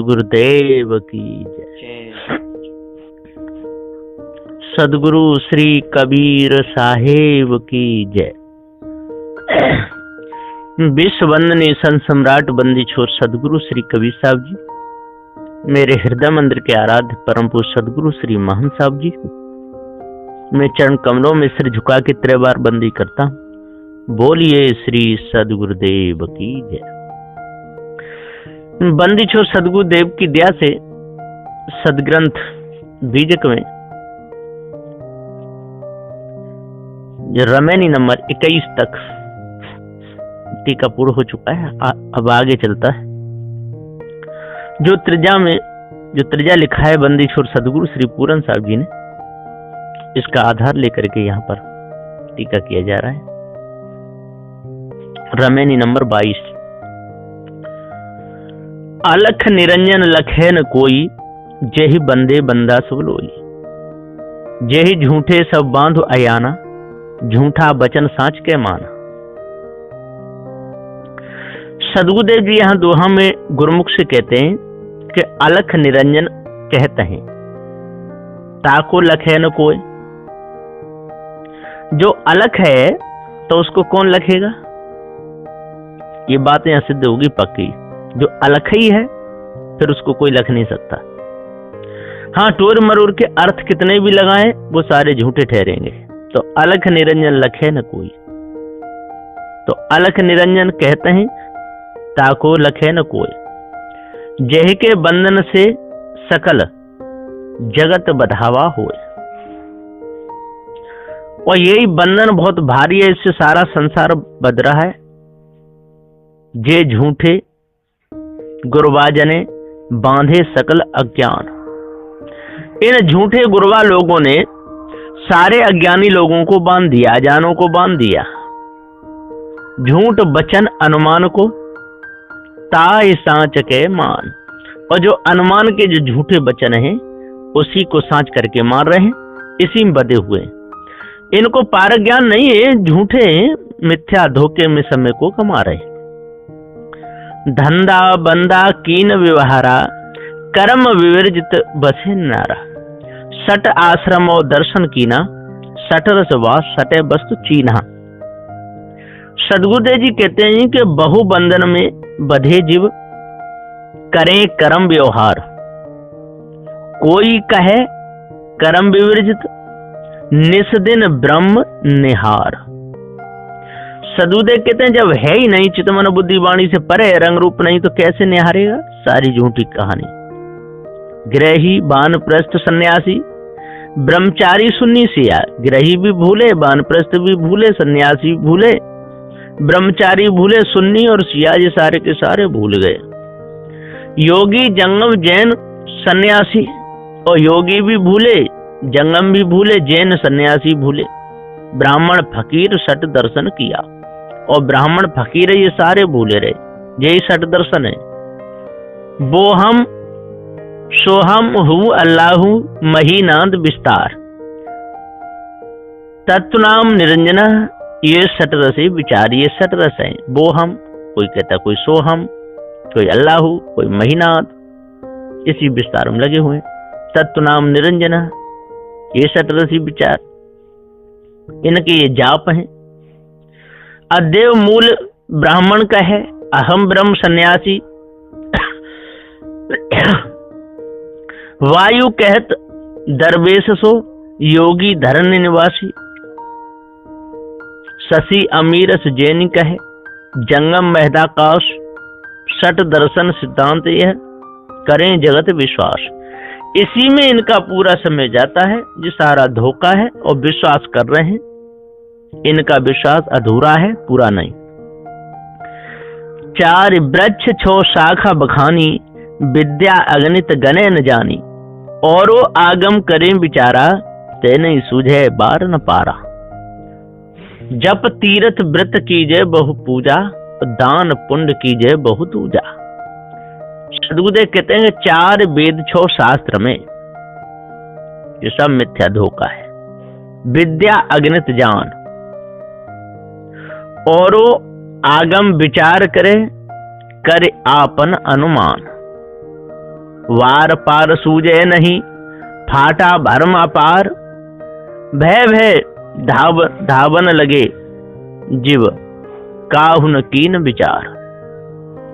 सदगुरुदेव की जय। सदगुरु श्री कबीर साहेब की जय। विश्व वंदनीय संत सम्राट बंदी छोर सदगुरु श्री कबीर साहब जी, मेरे हृदय मंदिर के आराध्य परम पूज्य सदगुरु श्री महंत साहब जी, मैं चरण कमलों में सिर झुका के 3 बार बंदी करता हूँ। बोलिए श्री सदगुरुदेव की जय। बंदी छोर सदगुरुदेव की दया से सदग्रंथ बीजक में रमैनी नंबर 21 तक टीका पूरा हो चुका है। अब आगे चलता है। जो त्रिजा लिखा है बंदी छोर सदगुरु श्री पूरन साहब जी ने, इसका आधार लेकर के यहाँ पर टीका किया जा रहा है। रमैनी नंबर 22। अलख निरंजन लखे न कोई, जेहि बंदे बंदा सब लोई। जेहि झूठे सब बांधो अयाना, झूठा बचन साँच के माना। सदगुरुदेव जी यहाँ दोहा में गुरुमुख से कहते हैं कि अलख निरंजन कहते हैं, ताको लखे न कोई। जो अलख है तो उसको कौन लखेगा? ये बात यहाँ सिद्ध होगी पक्की। जो अलख ही है फिर उसको कोई लख नहीं सकता। हाँ, टोर मरोर के अर्थ कितने भी लगाएं वो सारे झूठे ठहरेंगे। तो अलख निरंजन लखे न कोई, तो अलख निरंजन कहते हैं ताको लखे न कोई। जेह के बंधन से सकल जगत बधावा होए। और यही बंधन बहुत भारी है, इससे सारा संसार बध रहा है। जे झूठे गुरवा जने बांधे सकल अज्ञान। इन झूठे गुरवा लोगों ने सारे अज्ञानी लोगों को बांध दिया, अजानों को बांध दिया। झूठ बचन अनुमान को ताय सांच के मान। और जो अनुमान के जो झूठे वचन हैं उसी को सांच करके मार रहे हैं, इसी में बधे हुए। इनको पारक ज्ञान नहीं है, झूठे मिथ्या धोखे में समय को कमा रहे। धंधा बंदा कीन व्यवहारा, कर्म विवर्जित बसे नारा। सट आश्रम और दर्शन कीना, सट रसवास सटे वस्तु चीना। सदगुरुदेव जी कहते हैं कि बहु बंधन में बधे जीव करें कर्म व्यवहार। कोई कहे कर्म विवर्जित, निस दिन ब्रह्म निहार। सदगुरुदेव कहते हैं जब है ही नहीं, चितमन बुद्धि वाणी से परे, रंग रूप नहीं, तो कैसे निहारेगा? सारी झूठी कहानी। ग्रही वानप्रस्थ सन्यासी, ब्रह्मचारी सुन्नी सिया। ग्रही भी भूले, वानप्रस्थ भी भूले, सन्यासी भूले, ब्रह्मचारी भूले, सुन्नी और सिया ये सारे के सारे भूल गए। योगी जंगम जैन सन्यासी, और योगी भी भूले, जंगम भी भूले, जैन सन्यासी भूले। ब्राह्मण फकीर सट दर्शन किया, और ब्राह्मण फकीर ये सारे भूले रहे। यही सट दर्शन है। वो हम सोहम हूँ अल्लाहू महीनांद विस्तार। तत्व नाम निरंजना, ये सट रसी विचार, ये सट रस है। वो हम, कोई कहता कोई सोहम, कोई अल्लाहू, कोई महीनाद, इसी विस्तार में लगे हुए। तत्व नाम निरंजना, ये सट रसी विचार, इनके ये जाप हैं। अदेव मूल ब्राह्मण का है, अहम ब्रह्म सन्यासी। वायु कहत दरवेश सो, योगी धरण्य निवासी। शशि अमीरस जैन कहे, जंगम महदाकाश। सट दर्शन सिद्धांत यह, करें जगत विश्वास। इसी में इनका पूरा समय जाता है। जो सारा धोखा है और विश्वास कर रहे हैं, इनका विश्वास अधूरा है, पूरा नहीं। 4 वृक्ष 6 शाखा बखानी, विद्या अगणित गणे न जानी। औरो आगम करें विचारा, ते नहीं सूझे बार न पारा। जप तीर्थ व्रत कीजे बहु पूजा, दान पुण्य कीजे बहु दूजा। सदगुरुदेव कहते हैं 4 वेद 6 शास्त्र में ये सब मिथ्या धोखा है। विद्या अगणित जान, औरो आगम विचार करे, कर आपन अनुमान। वार पार सूझे नहीं, फाटा भरम अपार। भय भय धावन लगे, जीव काहु न कीन विचार।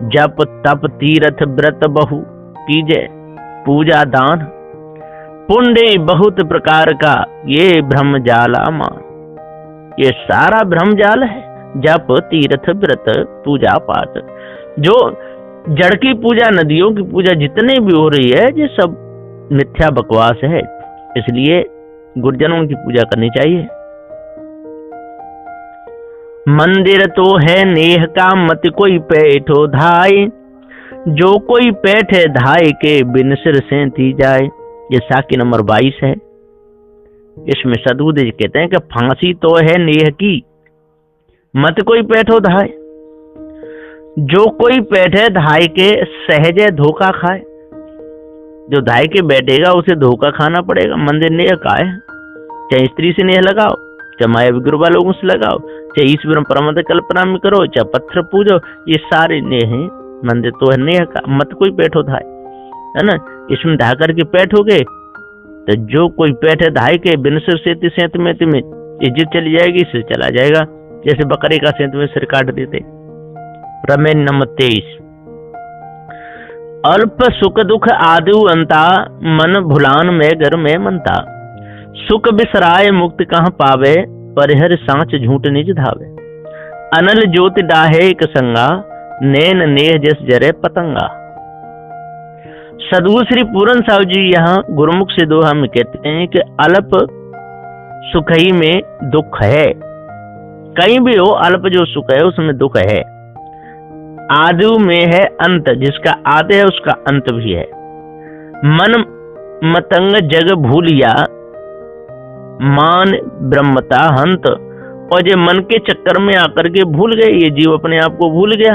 जप तप तीरथ व्रत बहु, कीजे पूजा दान। पुण्य बहुत प्रकार का, ये भ्रम जाला मान। ये सारा भ्रम जाल है। जप तीर्थ व्रत पूजा पाठ, जो जड़ की पूजा, नदियों की पूजा जितने भी हो रही है, ये सब मिथ्या बकवास है। इसलिए गुरुजनों की पूजा करनी चाहिए। मंदिर तो है नेह का, मत कोई पैठो धाय। जो कोई पैठे धाय के, बिन सिर सेंती जाए। ये साकी नंबर 22 है। इसमें सदबुद्ध जी कहते हैं कि फांसी तो है नेह की, मत कोई पैठो धाय। जो कोई पैठे धाय के, सहजे धोखा खाए। जो धाय के बैठेगा उसे धोखा खाना पड़ेगा। मंदिर नेह का है, चाहे स्त्री से नेह लगाओ, चाहे मायावी गुरुबा लोगों से लगाओ, चाहे ईश्वर परमत कल्पना में करो, चाहे पत्थर पूजो, ये सारे नेह हैं। मंदिर तो है नेह का, मत कोई पैठो धाय, है ना। इसमें धा करके पैठोगे तो जो कोई पैठे धाय के, बिन सिर सेंत में तुम्हें इज्जत चली जाएगी, सिर चला जाएगा। जैसे बकरे का सेंत में सिर काट देते। रमेन नंबर 23। अल्प सुख दुख आदि अंता, मन भुलान में घर में मनता। सुख बिसराय मुक्त कहाँ पावे, परिहर सांच झूठ निज धावे। अनल ज्योति डाहे एक संगा, नैन नेह जस जरे पतंगा। सदगुरु श्री पूरन साहब जी यहाँ गुरुमुख से दोहा में कहते हैं कि अल्प सुख ही में दुख है। कहीं भी हो, अल्प जो सुख है उसमें दुख है। आदि में है अंत, जिसका आदि है उसका अंत भी है। मन मतंग जग भूलिया, मान ब्रह्मता हंत। और जो मन के चक्कर में आकर के भूल गए, ये जीव अपने आप को भूल गया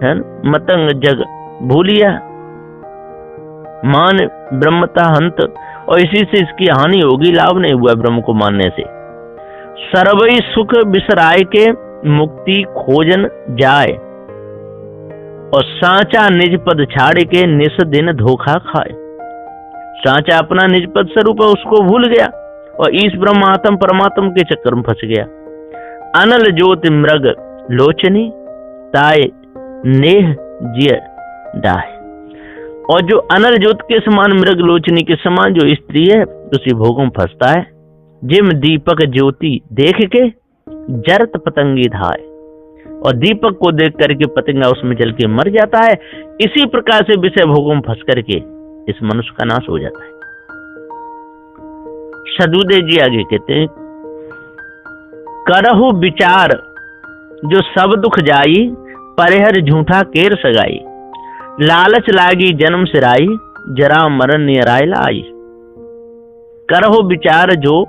है ना। मतंग जग भूलिया, मान ब्रह्मता हंत। और इसी से इसकी हानि होगी, लाभ नहीं हुआ ब्रह्म को मानने से। सर्वई सुख बिसराय के, मुक्ति खोजन जाए। और सांचा निज पद छाड़ के, निस दिन धोखा खाए। सांचा अपना निज पद स्वरूप है, उसको भूल गया और ईश ब्रह्मात्म परमात्म के चक्कर में फंस गया। अनल ज्योति मृग लोचनी, ताय नेह जिय डाहे। और जो अनल ज्योत के समान, मृग लोचनी के समान जो स्त्री है, उसी भोगों में फंसता है। जिम दीपक ज्योति देख के, जरत पतंगी धाय। और दीपक को देख करके पतंगा उसमें जल के मर जाता है। इसी प्रकार से विषय भोगों में फंस करके इस मनुष्य का नाश हो जाता है। सदबुद्ध जी आगे कहते हैं, करहु विचार जो सब दुख जाई, परिहर झूठा केर सगाई। लालच लागी जन्म सिराई, जरा मरण नियराय लाई। करहु विचार जो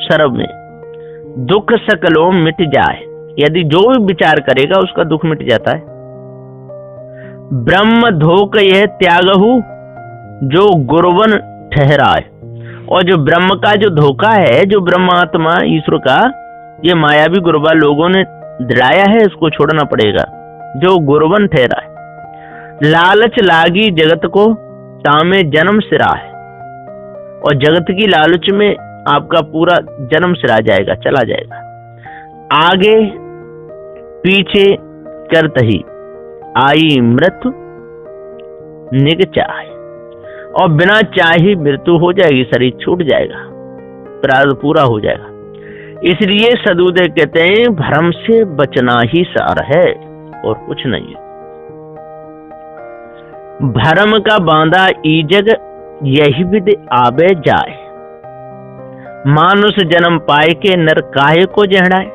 सर्व में, दुख सकलों मिट जाए। यदि जो भी विचार करेगा उसका दुख मिट जाता है। ब्रह्म धोक यह त्यागहु, जो गुरुवन ठहराए। और जो ब्रह्म का जो धोखा है, जो ब्रह्मात्मा ईश्वर का, ये मायावी गुरुबा लोगों ने दिलाया है, इसको छोड़ना पड़ेगा। जो गुरुवन ठहराए। लालच लागी जगत को, तामे जन्म सिरा है। और जगत की लालच में आपका पूरा जन्म सिरा जाएगा, चला जाएगा। आगे पीछे करत ही, आई मृत्यु निग चाहे। और बिना चाहे मृत्यु हो जाएगी, शरीर छूट जाएगा, प्रारब्ध पूरा हो जाएगा। इसलिए सदबुद्ध कहते हैं, भ्रम से बचना ही सार है और कुछ नहीं है। भरम का बांधा ई जग, यही विधि आबे जाए। मानुष जन्म पाए के, नर काहे को जहड़ाए।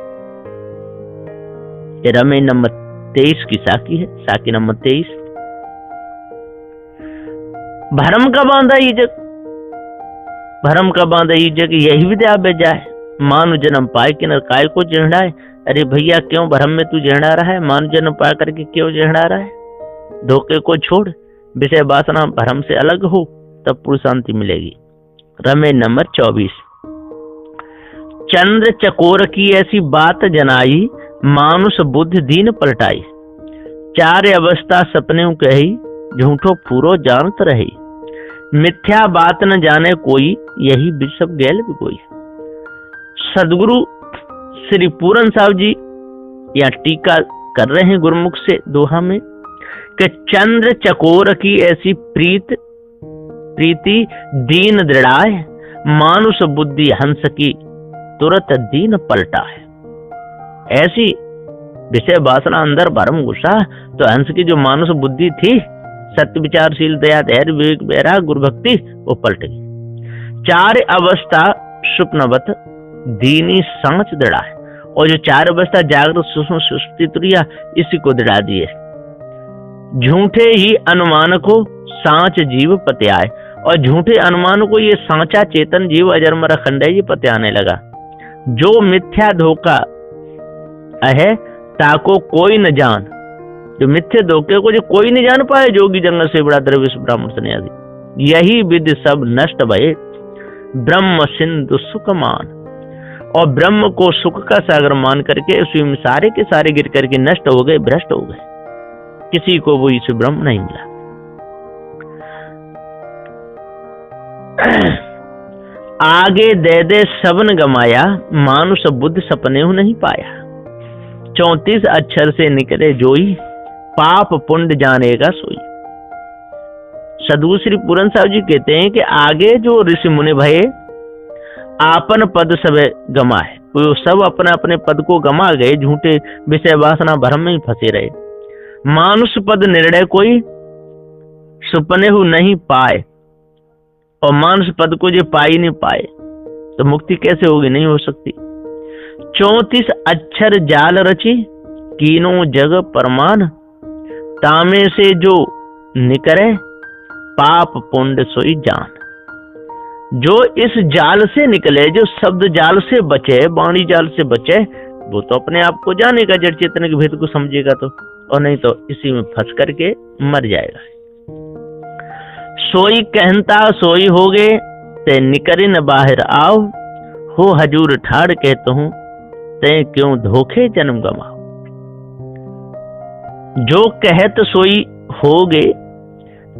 रमे नंबर 23 की साकी है, साकी नंबर 23। भरम का बांधा ई जग, भरम का बांधा ई जग, यही विधि आबे जाए। मानु जन्म पाए के, नर काहे को जहड़ाए। अरे भैया, क्यों भरम में तू जहड़ा रहा है? मानु जन्म पा करके क्यों जहड़ा रहा है? धोखे को छोड़, विषय वासना भरम से अलग हो, तब पूर्ण शांति मिलेगी। रमे नंबर 24। चंद्र चकोर की ऐसी बात जनाई, मानुष बुद्धि दीन पलटाई। चार अवस्था सपने कही, झूठो फूरो जानत रहे। मिथ्या बात न जाने कोई, यही विषब गैल भी कोई। सदगुरु श्री पूरन साहब जी यहाँ टीका कर रहे हैं गुरुमुख से दोहा में कि चंद्र चकोर की ऐसी प्रीति दीन दृढ़ाए, मानुष बुद्धि हंस की तुरंत दीन पलटा है। ऐसी विषय वासना अंदर भरम घुसा तो हंस की जो मानुष बुद्धि थी, सत्य विचारशील दया धैर्य विवेक वैराग गुरु भक्ति, वो पलट गई। चार अवस्था स्वप्नवत दीनी सांच दृढ़ा है, और जो चार अवस्था जागृत सुषुप्त सुषुप्ति तुरिया, इसी को दृढ़ा दिए। झूठे ही अनुमान को सांच जीव पत्याए, और झूठे अनुमान को ये सांचा चेतन जीव अजरमर अखंड ये पत्याने लगा। जो मिथ्या धोखा है ताको कोई न जान, जो मिथ्या धोखे को जो कोई नहीं जान पाए, जोगी जंगल से बड़ा द्रविश ब्राह्मण सन्यासी। यही विधि सब नष्ट भये, ब्रह्म सिंधु सुख मान, और ब्रह्म को सुख का सागर मान करके उसमें सारे के सारे गिर करके नष्ट हो गए, भ्रष्ट हो गए। किसी को वो इस ब्रह्म नहीं मिला। आगे दे दे सबन गमाया, मानुष बुद्धि सपने हो नहीं पाया। 34 अक्षर से निकले जोई, पाप पुण्य जानेगा सोई। सदगुरु श्री पूरन साहब जी कहते हैं कि आगे जो ऋषि मुनि भये आपन पद सब गमाए, वो सब अपने अपने पद को गमा गए, झूठे विषय वासना भ्रम में ही फंसे रहे। मानुष पद निर्णय कोई सुपने हो नहीं पाए, और मानुष पद को जो पा ही नहीं पाए तो मुक्ति कैसे होगी, नहीं हो सकती। 34 अक्षर जाल रची, कीनो जग परमान, तामे से जो निकरे पाप पुण्य सोई जान। जो इस जाल से निकले, जो शब्द जाल से बचे, वाणी जाल से बचे, वो तो अपने आप को जानेगा, जड़ चेतन के भेद को समझेगा तो, और नहीं तो इसी में फंस करके मर जाएगा। सोई कहता सोई होगे, ते निकरे न बाहर आओ, हो हजूर ठाड़ कहता हूं, ते क्यों धोखे जन्म गमाओ। जो कहत सोई होगे,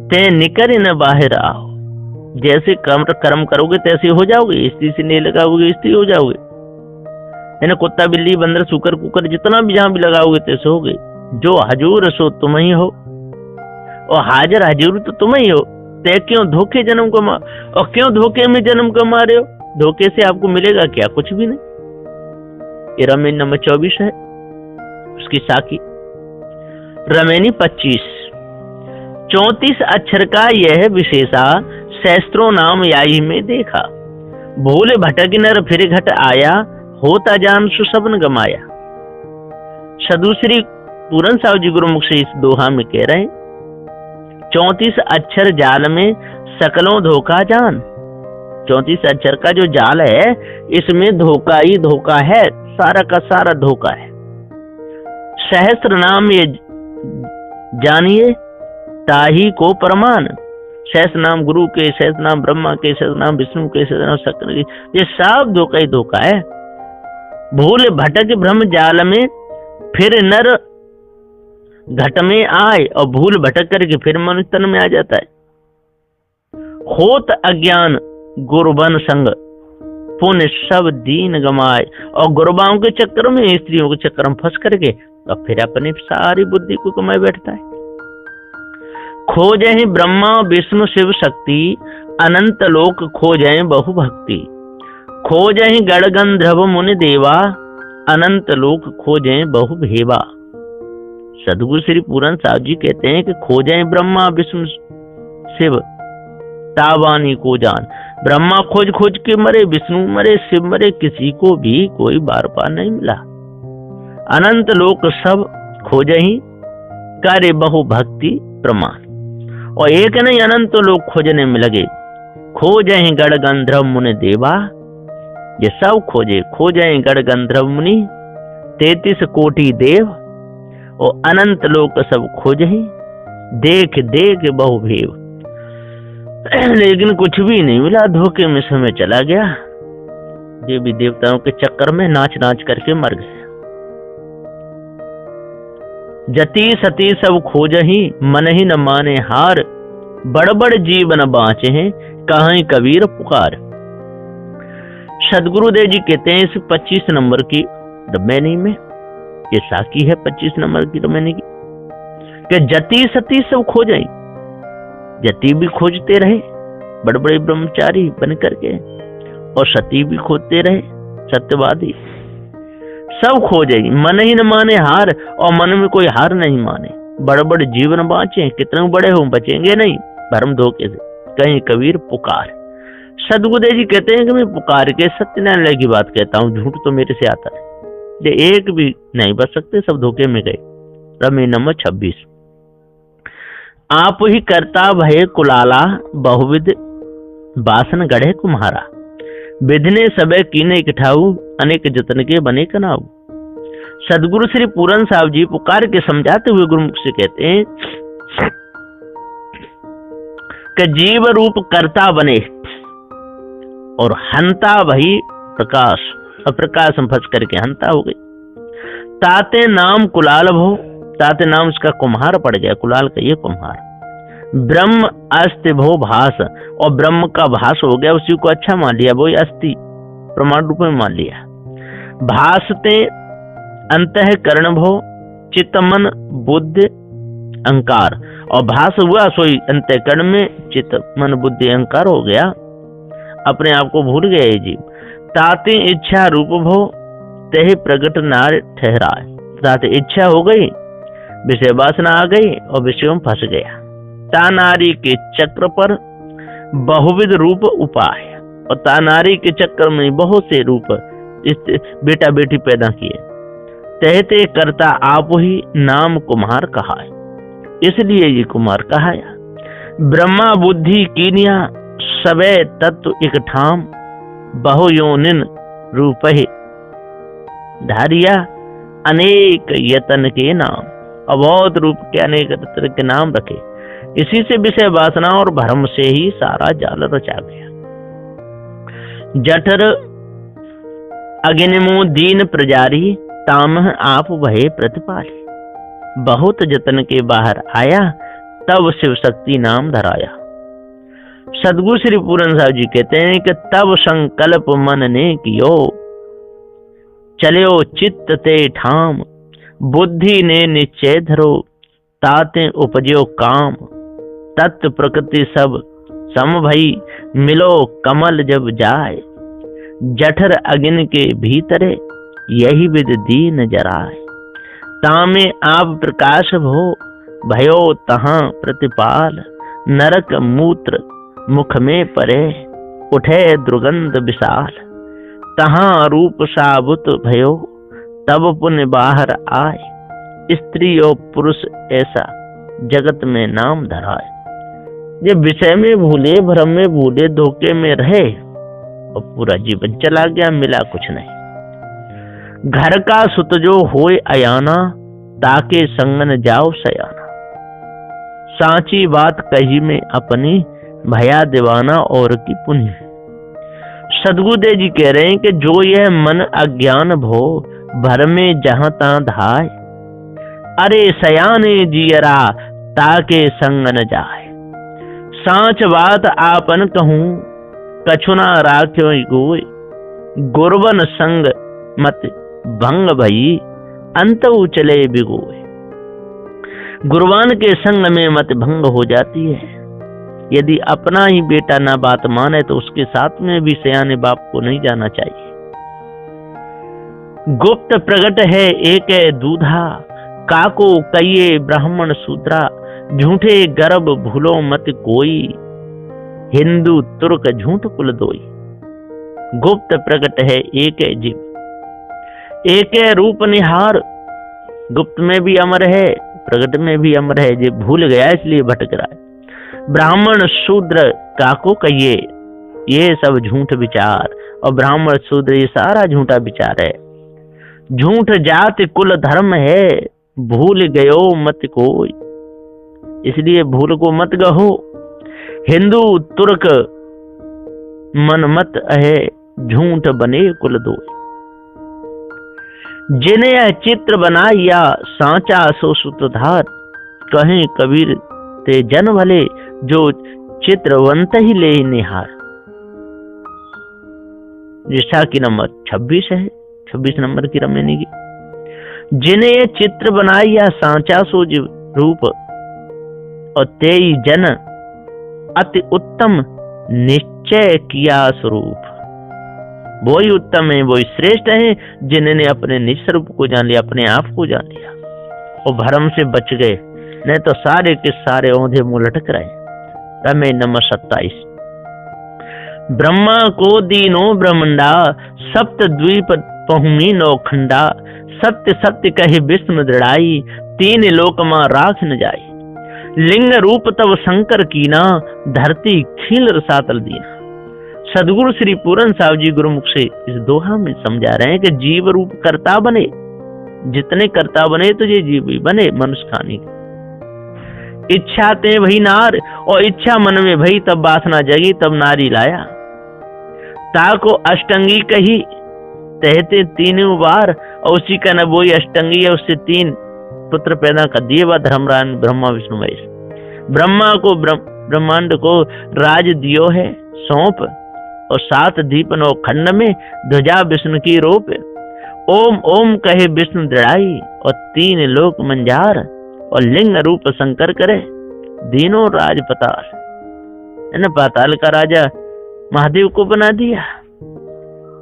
ते निकरे न बाहर आओ। जैसे कर्म करोगे तैसे हो जाओगे, स्त्री से नहीं लगाओगे स्त्री हो जाओगे, है ना। कुत्ता बिल्ली बंदर सुकर कुकर जितना भी जहां भी लगाओगे तैसे हो गए। जो हजूर सो तुम ही हो, और हाजिर हजूर तो तुम ही हो, ते क्यों धोखे जन्म गमा, और क्यों धोखे में जन्म गमा रहे हो। धोखे से आपको मिलेगा क्या, कुछ भी नहीं। ये रमेन नंबर 24 है, उसकी साकी रमेनी 25। 34 अक्षर का यह विशेषा, सहस्त्रों नाम याई में देखा। भूले भटक नर फिर घट आया, होता जान सुसबन गमाया। सदुश्री पूरन साहब जी गुरुमुख से इस दोहा में कह रहे हैं, 34 अक्षर जाल में सकलों धोखा जान। 34 अक्षर का जो जाल है, इसमें धोखा ही धोखा है, सारा का सारा धोखा है। सहस्त्र नाम ये जानिए, ताही को प्रमाण। सहस्त्र नाम गुरु के, सहस्त्र नाम ब्रह्मा के, सहस्त्र नाम विष्णु के, सहस्त्र नाम शक्र के, ये सब धोखा ही धोखा है। भूल भटक ब्रह्म जाल में फिर नर घट में आए, और भूल भटक करके फिर मनुष्य तन में आ जाता है। होत अज्ञान गुरुबन संग, पुण्य सब दीन गमाए। और गुरुबाओं के चक्कर में, स्त्रियों के चक्कर में फंस करके अब फिर अपनी सारी बुद्धि को कमाए बैठता है। खोजे ही ब्रह्मा विष्णु शिव शक्ति, अनंत लोक खोजे बहु भक्ति। खोजे ही गण गंधर्व मुनि देवा, अनंत लोक खोजे बहु भेवा। सदगुरु श्री पूरन साहब जी कहते हैं कि खोजे ब्रह्मा विष्णु शिव, तावानी को जान। ब्रह्मा खोज खोज के मरे, विष्णु मरे, शिव मरे, किसी को भी कोई बार पार नहीं मिला। अनंत लोक सब खोजे ही, करे बहु भक्ति प्रमाण। और एक नहीं, अनंत लोग खोजने में लगे। खोजे ही गण गंधर्व मुनि देवा, ये सब खोजे। खोजे ही गण गंधर्व मुनि, 33 कोटि देव, और अनंत लोक सब खोजे ही, देख देख बहु भेव। लेकिन कुछ भी नहीं मिला, धोखे में समय चला गया। देवी देवताओं के चक्कर में नाच नाच करके मर गए। जति सती सब खोजहि मन ही न माने हार, बड़ जीवन बाँचे हैं कहीं कबीर पुकार। सदगुरुदेव जी कहते हैं इस 25 नंबर की रमैनी में, ये साकी है 25 नंबर की रमैनी की, कि जति सती सब खोजहि, जति भी खोजते रहे बड़े ब्रह्मचारी बन करके, और सती भी खोजते रहे सत्यवादी, सब खोजेगी मन ही न माने हार, और मन में कोई हार नहीं माने, बड़ जीवन बाँचे, कितने बड़े हो बचेंगे नहीं भरम धोखे से, कहीं कबीर पुकार। सदगुरुदेव जी कहते हैं कि मैं पुकार के सत्यनारायण की बात कहता हूँ, झूठ तो मेरे से आता है, ये एक भी नहीं बच सकते, सब धोखे में गए। रमे नंबर 26। आप ही करता भय कुलाला, बहुविध बासन गढ़े कुम्हारा, विधने सबे कीने इकठाऊ, अनेक जतन के बने कनाऊ। सदगुरु श्री पूरन साहब जी पुकार के समझाते हुए गुरुमुख से कहते हैं कि जीव रूप कर्ता बने और हंता भई प्रकाश, और प्रकाश में फंस करके हंता हो गई। ताते नाम कुलाल भो, ताते नाम उसका कुम्हार पड़ गया, कुलाल का ये कुम्हार। ब्रह्म अस्ति भो भास, और ब्रह्म का भास हो गया, उसी को अच्छा मान लिया, वो अस्थि प्रमाण रूप में मान लिया। भासते अंतःकरण भो, चित्त मन बुद्धि अहंकार, और भास हुआ सोई अंतःकरण में चित्त मन बुद्धि अहंकार हो गया, अपने आप को भूल गए जीव। ताते इच्छा रूप भो, ते प्रगट नार ठहराए, ताते इच्छा हो गई, विषय वासना आ गई और विषयों में फंस गया। ता नारी के चक्र पर बहुविध रूप उपाय, और ता नारी के चक्कर में बहुत से रूप इस बेटा बेटी पैदा किए। कहते करता आप ही नाम कुम्हार कहा है, इसलिए ये कुमार कहाया। ब्रह्मा बुद्धि कीनिया सबे तत्व एक ठाम, बहु योनिन रूप है धारिया, अनेक यतन के नाम, अबौध रूप के अनेक तरह के नाम रखे। इसी से विषय वासना और भ्रम से ही सारा जाल रचा गया। जठर अग्निमो दीन प्रजारी, तामह आप भय प्रतिपाली, बहुत जतन के बाहर आया, तब शिव शक्ति नाम धराया। सदगुरु श्री पूरन साहब जी कहते हैं कि तब संकल्प मन ने कियो, चलो चित्त ते ठाम, बुद्धि ने निश्चय धरो, ताते उपजो काम, तत्व प्रकृति सब सम भई, मिलो कमल जब जाए, जठर अग्नि के भीतरे, यही विद दीन जराए। तामे आप प्रकाश भो, भयो तहां प्रतिपाल, नरक मूत्र मुख में परे, उठे दुर्गंध विशाल, तहां रूप साबुत भयो, तब पुण्य बाहर आए, स्त्री और पुरुष ऐसा जगत में नाम धराए। ये विषय में भूले, भ्रम में भूले, धोखे में रहे और पूरा जीवन चला गया, मिला कुछ नहीं। घर का सुत जो होए अयाना, ताके संगन जाओ सयाना, सांची बात कही में अपनी, भया दीवाना और की पुण्य। सदगुरुदेव जी कह रहे हैं कि जो यह मन अज्ञान भो, भर में जहां ता धाय, अरे सयाने जियरा ताके संग न जाए। सांच बात आपन कहूं, कछुना राख्यो गोय, गुरबन संग मत भंग भई, अंत उचले बिगोय। गुरबान के संग में मत भंग हो जाती है। यदि अपना ही बेटा ना बात माने तो उसके साथ में भी सयाने बाप को नहीं जाना चाहिए। गुप्त प्रगट है एक दूधा, काको कहिए ब्राह्मण शूद्रा, झूठे गर्भ भूलो मत कोई, हिंदू तुर्क झूठ कुल दोई। गुप्त प्रगट है एक जीव, एक रूप निहार, गुप्त में भी अमर है, प्रगट में भी अमर है, जो भूल गया इसलिए भटक रहा है। ब्राह्मण शूद्र काको कहिए, ये सब झूठ विचार, और ब्राह्मण शूद्र ये सारा झूठा विचार है। झूठ जाति कुल धर्म है, भूल गयो मत कोई, इसलिए भूल को मत गहो। हिंदू तुर्क मन मत है, झूठ बने कुल दो। जिन्हें यह चित्र बनाया सांचा सो सूत्रधार, कहें कबीर ते जन भले जो चित्रवंत ही ले निहार। जिसा की नंबर 26 है, 26 नंबर की रमेनी की। जिन्हें ये चित्र बनाया सांचा सो रूप, और तेई जन अति उत्तम निश्चय किया स्वरूप। वो ही उत्तम है, वो ही श्रेष्ठ है जिन्होंने अपने निज स्वरूप को जान लिया, अपने आप को जान लिया और भ्रम से बच गए, नहीं तो सारे के सारे औंधे मुंह लटक रहे। रमे नंबर 27। ब्रह्मा को दीनो ब्रह्मंडा, सप्त द्वीप पहुमी नौखंडा। सत्य सत्य कहे विष्णु दृढ़ाई, तीन लोक मां राख न जाई। लिंग रूप तब शंकर कीना, धरती खील रसातल दीना। सदगुरु श्री पूरन साहब जी गुरुमुख से इस दोहा में समझा रहे हैं कि जीव रूप कर्ता बने, जितने कर्ता बने तो ये जीव भी बने मनुष्य खाने के। इच्छा ते भई नार, और इच्छा मन में भई तब वासना जगी, तब नारी लाया। ताको अष्टंगी कही कहते तीनों बार, और उसी का न वही अष्टंगी है, उससे 3 पुत्र पैदा कर दिए वह धर्मराज ब्रह्मा विष्णु महेश। ब्रह्मा को ब्रह्मांड को राज दियो है सौंप, और 7 दीप 9 खंड में ध्वजा विष्णु की रोप। ओम ओम कहे विष्णु दृढ़ाई, और 3 लोक मंजार, और लिंग रूप शंकर करे दीनों राज पताल। पाताल का राजा महादेव को बना दिया।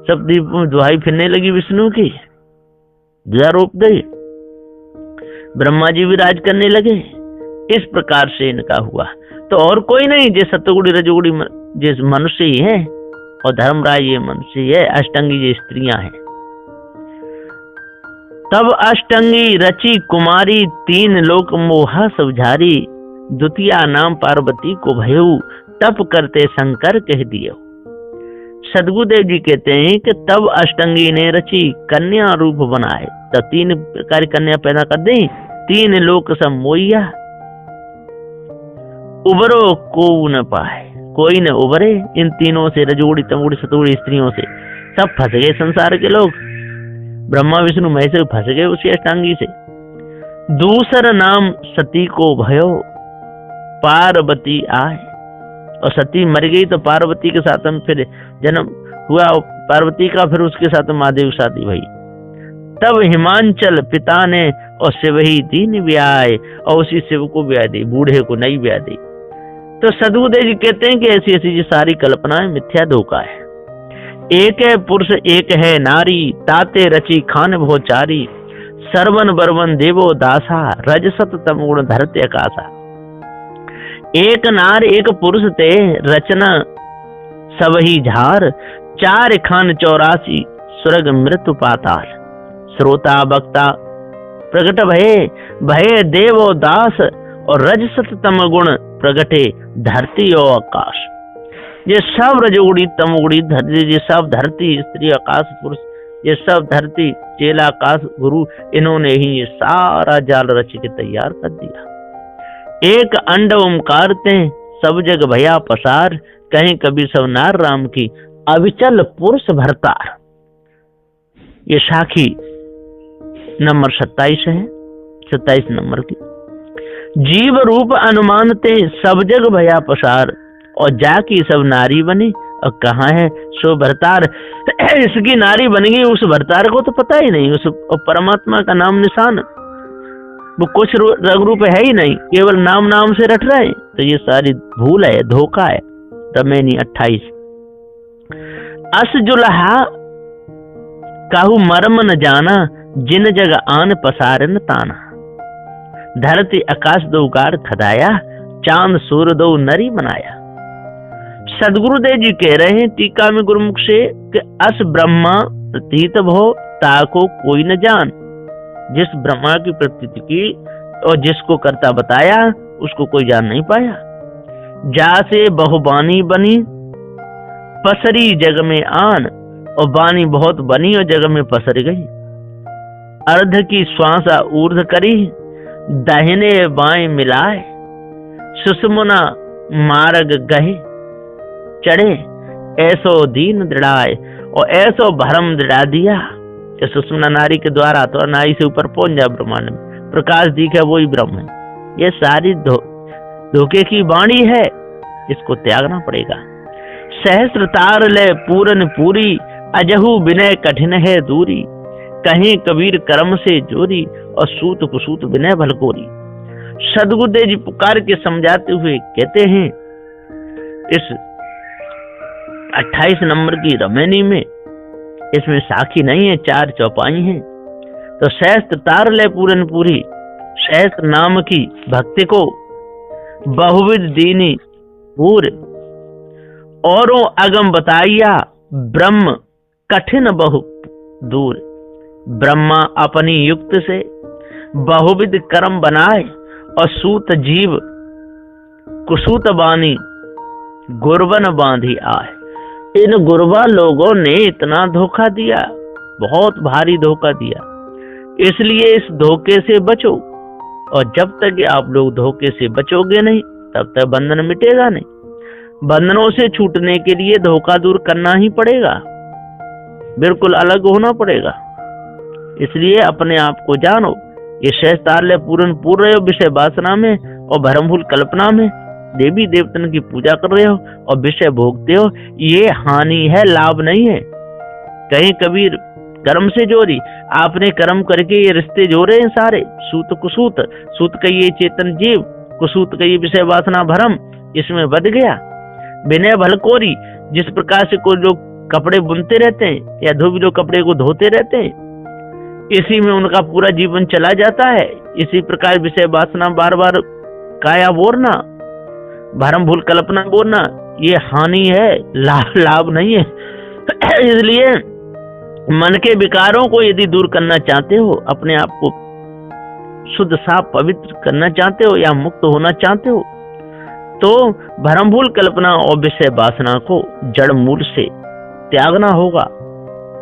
सब दीप में दुहाई फिरने लगी विष्णु की, ध्वजा रोप गई, ब्रह्मा जी भी राज करने लगे। इस प्रकार से इनका हुआ। तो और कोई नहीं, जे सतगुड़ी रजगुड़ी जिस मनुष्य ही है, और धर्मराज ये मनुष्य ही है, अष्टंगी ये स्त्रियां हैं। तब अष्टंगी रची कुमारी, 3 लोक मोहा समझारी। द्वितीया नाम पार्वती को भयऊ, तप करते शंकर कह दियो। सदगुरुदेव जी कहते हैं कि तब अष्टंगी ने रची कन्या रूप बनाए, तब 3 प्रकार कन्या पैदा कर दी। 3 लोक सब मोइया, उबरो को न पाए, कोई न उबरे इन तीनों से, रजोड़ी तमोड़ी सतोड़ी स्त्रियों से। सब फंस गए संसार के लोग, ब्रह्मा विष्णु महेश फंस गए उसी अष्टांगी से। दूसरा नाम सती को भयो, पार्वती आए, और सती मर गई तो पार्वती के साथ में फिर जन्म हुआ पार्वती का, फिर उसके साथ महादेव शादी भई। तब हिमांचल पिता ने और शिव ही 3 ब्याह, और उसी शिव को ब्याह दी, बूढ़े को नई ब्याह दी। तो सदगुरुदेव जी कहते हैं कि ऐसी ऐसी जी सारी कल्पनाएं मिथ्या धोखा है। एक है पुरुष एक है नारी, ताते रची खान भोचारी। सर्वन बरवन देवो दासा, रजसत तम गुण धरते आकाशा। एक नार एक पुरुष ते, रचना सब ही झार। 4 खान 84 स्वर्ग मृत्यु पाताल। श्रोता वक्ता प्रगट भये देवो दास, और रजसत तम गुण प्रगटे धरती और आकाश। ये सब रजोगुड़ी तमोगुड़ी धरती, ये सब धरती स्त्री आकाश पुरुष, ये सब धरती चेला आकाश गुरु, इन्होंने ही ये सारा जाल रच के तैयार कर दिया। एक अंड ओमकार ते, सब जग भया पसार। कहीं कभी सब नार राम की, अविचल पुरुष भरतार। ये साखी नंबर 27 है, 27 नंबर की। जीव रूप अनुमानते, सब जग भया पसार। और जाकी सब नारी बनी, और कहाँ है सो भरतार। इसकी नारी बन गई, उस भरतार को तो पता ही नहीं, उस परमात्मा का नाम निशान, वो कुछ रंग रूप है ही नहीं, केवल नाम नाम से रट रहे हैं। तो ये सारी भूल है, धोखा है। रमेनी 28। अस जुलहा काहू मर्म न जाना, जिन जग आन पसारन ताना। धरती आकाश दो गार खदाया, चांद सूर्य दो नरी बनाया। सदगुरुदेव जी कह रहे हैं टीका में गुरुमुख से कि अस ब्रह्मा प्रतीत भो, ताको कोई न जान। जिस ब्रह्मा की प्रतीति की और जिसको करता बताया, उसको कोई जान नहीं पाया। जा से बहुबानी बनी, पसरी जग में आन। और बानी बहुत बनी और जग में पसर गई। अर्ध की श्वासा ऊर्ध करी, दाहिने बाएं मिलाए। सुषुम्ना मार्ग गहे, चढ़े ऐसो दीन दृढ़ाए। और ऐसो भरम दृढ़ा दिया, ये सुषुम्ना नाड़ी के द्वारा तो नाड़ी से ऊपर पहुंच जाए ब्रह्मांड में, प्रकाश दिखे वही ब्रह्म है। ये सारी धोखे की वाणी है, इसको त्यागना पड़ेगा। सहस्त्र तार ले पूरन पूरी, अजहू विनय कठिन है दूरी। कहीं कबीर कर्म से जोरी, और सूत कुसूत विनय भलकोरी। सदगुरुदेव जी पुकार के समझाते हुए कहते हैं, इस 28 नंबर की रमैनी में, इसमें साखी नहीं है, 4 चौपाई हैं। तो सहस्त्र तार ले पूरन पूरी, सहस्त्र नाम की भक्ति को बहुविध दीनी पूर। औरों अगम बताइया, ब्रह्म कठिन बहु दूर। ब्रह्मा अपनी युक्त से बहुविध कर्म बनाए, और सूत जीव कुसूत बानी गुरबन बांधी आए। इन गुरबा लोगों ने इतना धोखा दिया, बहुत भारी धोखा दिया, इसलिए इस धोखे से बचो। और जब तक आप लोग धोखे से बचोगे नहीं, तब तक बंधन मिटेगा नहीं। बंधनों से छूटने के लिए धोखा दूर करना ही पड़ेगा, बिल्कुल अलग होना पड़ेगा। इसलिए अपने आप को जानो। ये सहस्त्र पूर्ण पूर रहे हो विषय वासना में और भ्रमभूल कल्पना में, देवी देवतन की पूजा कर रहे हो और विषय भोगते हो, ये हानि है, लाभ नहीं है। कहीं कबीर कर्म से जोड़ी, आपने कर्म करके ये रिश्ते जोड़े हैं सारे, सूत कुसूत, सूत का ये चेतन जीव, कुसूत का ये विषय वासना भरम, इसमें बध गया। विनय भलकोरी, जिस प्रकार से कोई लोग कपड़े बुनते रहते हैं या धोबी लोग कपड़े को धोते रहते हैं, इसी में उनका पूरा जीवन चला जाता है। इसी प्रकार विषय वासना बार बार काया बोरना, भरम भूल कल्पना बोलना, ये हानि है, लाभ नहीं है। इसलिए मन के विकारों को यदि दूर करना चाहते हो, अपने आप को शुद्ध साफ पवित्र करना चाहते हो या मुक्त होना चाहते हो, तो भरम भूल कल्पना और विषय वासना को जड़ मूल से त्यागना होगा,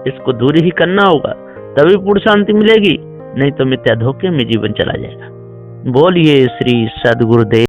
इसको दूर ही करना होगा, तभी पूर्ण शांति मिलेगी। नहीं तो मिथ्या धोखे में जीवन चला जाएगा। बोलिए श्री सद्गुरुदेव।